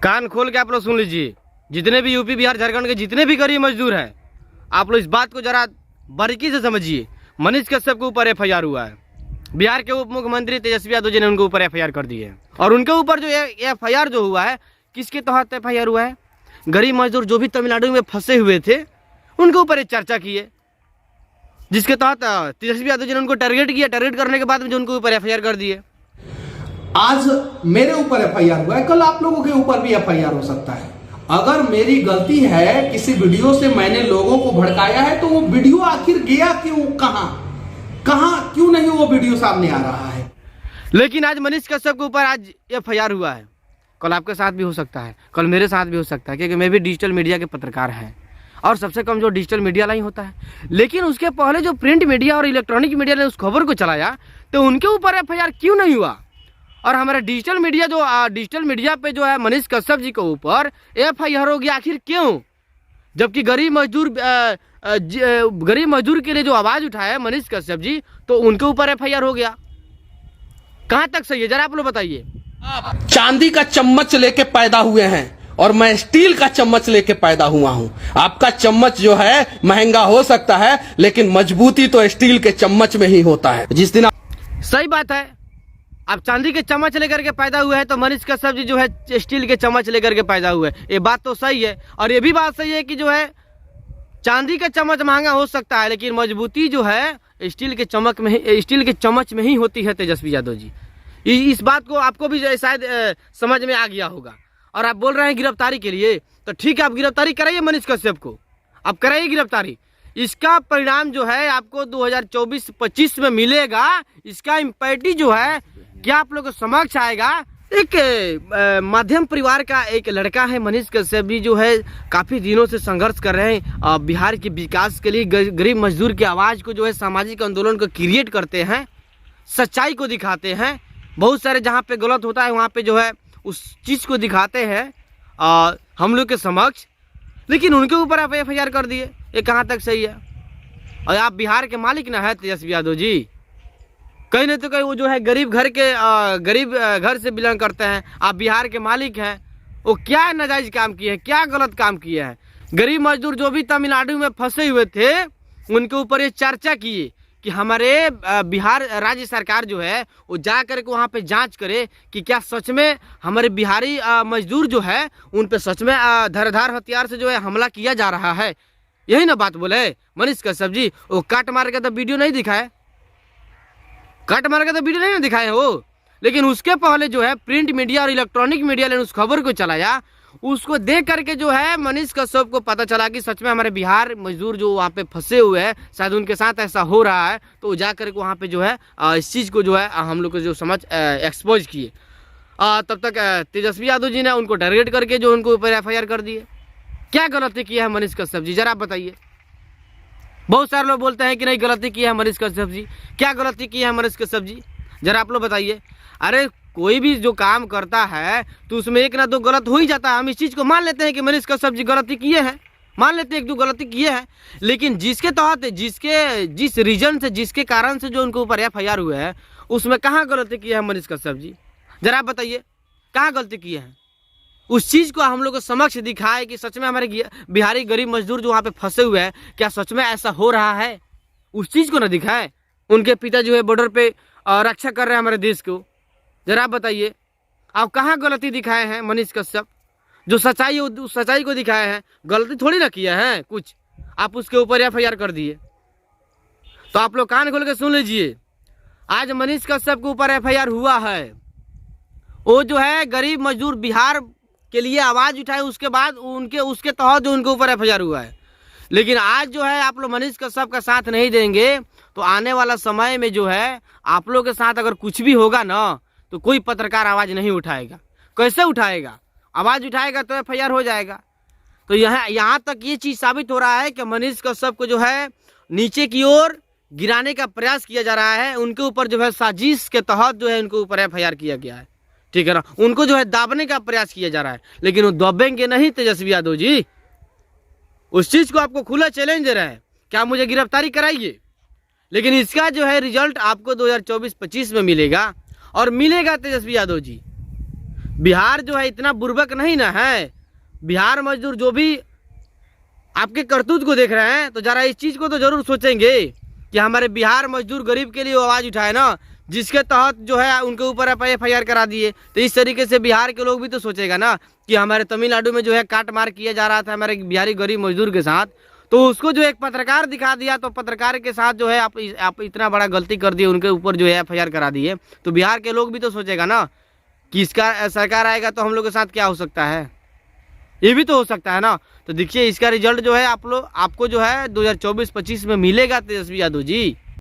कान खोल के आप लोग सुन लीजिए, जितने भी यूपी बिहार झारखंड के जितने भी गरीब मजदूर हैं, आप लोग इस बात को जरा बारीकी से समझिए। मनीष कश्यप के ऊपर एफआईआर हुआ है। बिहार के उप मुख्यमंत्री तेजस्वी यादव जी ने उनके ऊपर एफआईआर कर दी है। और उनके ऊपर जो एफआईआर जो हुआ है, किसके तहत एफआईआर हुआ है? गरीब मजदूर जो भी तमिलनाडु में फंसे हुए थे उनके ऊपर एक चर्चा की है, जिसके तहत तेजस्वी यादव जी ने उनको टारगेट किया। टारगेट करने के बाद में जो उनके ऊपर एफआईआर कर दी है। आज मेरे ऊपर एफआईआर हुआ है, कल आप लोगों के ऊपर भी एफआईआर हो सकता है। अगर मेरी गलती है, किसी वीडियो से मैंने लोगों को भड़काया है, तो वो वीडियो आखिर गया क्यों, कहां क्यों नहीं वो वीडियो सामने आ रहा है? लेकिन आज मनीष कश्यप के ऊपर आज एफआईआर हुआ है। कल आपके साथ भी हो सकता है, कल मेरे साथ भी हो सकता है, क्योंकि मैं भी डिजिटल मीडिया के पत्रकार हैं और सबसे कम जो डिजिटल मीडिया लाइन होता है। लेकिन उसके पहले जो प्रिंट मीडिया और इलेक्ट्रॉनिक मीडिया ने उस खबर को चलाया, तो उनके ऊपर एफआईआर क्यों नहीं हुआ? और हमारा डिजिटल मीडिया पे जो है मनीष कश्यप जी के ऊपर एफआईआर हो गया, आखिर क्यों? जबकि गरीब मजदूर के लिए जो आवाज उठाया मनीष कश्यप जी, तो उनके ऊपर एफआईआर हो गया। कहां तक सही है, जरा आप लोग बताइए। आप चांदी का चम्मच लेके पैदा हुए हैं और मैं स्टील का चम्मच लेके पैदा हुआ हूं। आपका चम्मच जो है महंगा हो सकता है, लेकिन मजबूती तो स्टील के चम्मच में ही होता है। जिस दिन सही बात है, आप चांदी के चम्मच लेकर के पैदा हुए हैं, तो मनीष कश्यप जी जो है स्टील के चम्मच लेकर के पैदा हुए। ये बात तो सही है। और ये भी बात सही है कि जो है चांदी का चम्मच महंगा हो सकता है, लेकिन मजबूती जो है स्टील के चम्मच में ही होती है। तेजस्वी यादव जी, इस बात को आपको भी शायद समझ में आ गया होगा। और आप बोल रहे हैं गिरफ्तारी के लिए, तो ठीक है, आप गिरफ्तारी कराइए मनीष कश्यप को, आप कराइए गिरफ्तारी। इसका परिणाम जो है आपको 2024-25 में मिलेगा। इसका इम्पैक्ट जो है क्या आप लोग को समक्ष आएगा। एक मध्यम परिवार का एक लड़का है मनीष कश्यप जी, जो है काफी दिनों से संघर्ष कर रहे हैं बिहार के विकास के लिए। गरीब मजदूर की आवाज को जो है सामाजिक आंदोलन को क्रिएट करते हैं, सच्चाई को दिखाते हैं। बहुत सारे जहाँ पे गलत होता है वहाँ पे जो है उस चीज को दिखाते हैं हम लोग के समक्ष। लेकिन उनके ऊपर आप एफआईआर कर दिए, ये कहाँ तक सही है? और आप बिहार के मालिक ना है तेजस्वी यादव जी, कहीं नहीं तो कहीं वो जो है गरीब घर से बिलोंग करते हैं। आप बिहार के मालिक हैं। वो क्या नाजायज काम किए हैं, क्या गलत काम किए हैं? गरीब मजदूर जो भी तमिलनाडु में फंसे हुए थे उनके ऊपर ये चर्चा किए कि हमारे बिहार राज्य सरकार जो है वो जा करके वहाँ पे जांच करे कि क्या सच में हमारे बिहारी मजदूर जो है उन पे सच में धारदार हथियार से जो है हमला किया जा रहा है। यही ना बात बोले मनीष कश्यप जी। वो काट मार के तो वीडियो नहीं दिखाए, नहीं दिखाए वो। लेकिन उसके पहले जो है प्रिंट मीडिया और इलेक्ट्रॉनिक मीडिया ने उस खबर को चलाया। उसको देख करके जो है मनीष कश्यप को पता चला कि सच में हमारे बिहार मजदूर जो वहाँ पे फंसे हुए हैं, शायद उनके साथ ऐसा हो रहा है। तो जा करके वहाँ पे जो है इस चीज़ को जो है हम लोग को जो समझ एक्सपोज किए। तब तक तेजस्वी यादव जी ने उनको टारगेट करके जो उनको ऊपर एफआईआर कर दिए। क्या गलती किया है मनीष कश्यप जी, जरा आप बताइए। बहुत सारे लोग बोलते हैं कि नहीं गलती की है मनीष कश्यप जी। क्या गलती की है मनीष कश्यप जी, जरा आप लोग बताइए। अरे कोई भी जो काम करता है तो उसमें एक ना दो गलत हो ही जाता है। हम इस चीज़ को मान लेते हैं कि मनीष कश्यप जी गलती किए हैं, मान लेते हैं एक दो गलती किए हैं। लेकिन जिसके तहत जिस रीजन से जिसके कारण से जो उनके ऊपर एफआईआर हुए है, उसमें कहाँ गलती की है मनीष कश्यप जी, जरा आप बताइए। कहाँ गलती किए हैं? उस चीज़ को हम लोग को समक्ष दिखाए कि सच में हमारे बिहारी गरीब मजदूर जो वहाँ पे फंसे हुए हैं, क्या सच में ऐसा हो रहा है? उस चीज़ को ना दिखाए। उनके पिता जो है बॉर्डर पे रक्षा कर रहे हैं हमारे देश को। जरा आप बताइए, आप कहाँ गलती दिखाए हैं मनीष कश्यप? जो सच्चाई को दिखाए हैं, गलती थोड़ी ना किया है कुछ, आप उसके ऊपर एफआईआर कर दिए। तो आप लोग कान खोल के सुन लीजिए, आज मनीष कश्यप के ऊपर एफआईआर हुआ है। वो जो है गरीब मजदूर बिहार के लिए आवाज उठाए, उसके बाद उसके तहत जो उनके ऊपर एफआईआर हुआ है। लेकिन आज जो है आप लोग मनीष कश्यप का साथ नहीं देंगे, तो आने वाला समय में जो है आप लोग के साथ अगर कुछ भी होगा ना, तो कोई पत्रकार आवाज नहीं उठाएगा। कैसे उठाएगा? आवाज उठाएगा तो एफआईआर हो जाएगा। तो यहाँ तक ये चीज साबित हो रहा है कि मनीष कश्यप को जो है नीचे की ओर गिराने का प्रयास किया जा रहा है। उनके ऊपर जो है साजिश के तहत जो है उनके ऊपर एफआईआर किया गया है, ठीक है ना। उनको जो है दाबने का प्रयास किया जा रहा है, लेकिन वो दबेंगे नहीं तेजस्वी यादव जी। उस चीज को आपको खुला चैलेंज दे रहा है कि आप मुझे गिरफ्तारी कराइए। लेकिन इसका जो है रिजल्ट आपको 2024-25 में मिलेगा, और मिलेगा तेजस्वी यादव जी। बिहार जो है इतना बुर्बक नहीं ना है। बिहार मजदूर जो भी आपके करतूत को देख रहे हैं तो जरा इस चीज़ को तो जरूर सोचेंगे कि हमारे बिहार मजदूर गरीब के लिए आवाज़ उठाए ना, जिसके तहत जो है उनके ऊपर FIR करा दिए। तो इस तरीके से बिहार के लोग भी तो सोचेगा ना कि हमारे तमिलनाडु में जो है काट मार किया जा रहा था हमारे बिहारी गरीब मजदूर के साथ, तो उसको जो एक पत्रकार दिखा दिया, तो पत्रकार के साथ जो है आप इतना बड़ा गलती कर दिए, उनके ऊपर जो है FIR करा दिए। तो बिहार के लोग भी तो सोचेगा ना कि इसका सरकार आएगा तो हम लोग के साथ क्या हो सकता है, ये भी तो हो सकता है ना। तो देखिए इसका रिजल्ट जो है आपको जो है 2024-25 में मिलेगा तेजस्वी यादव जी।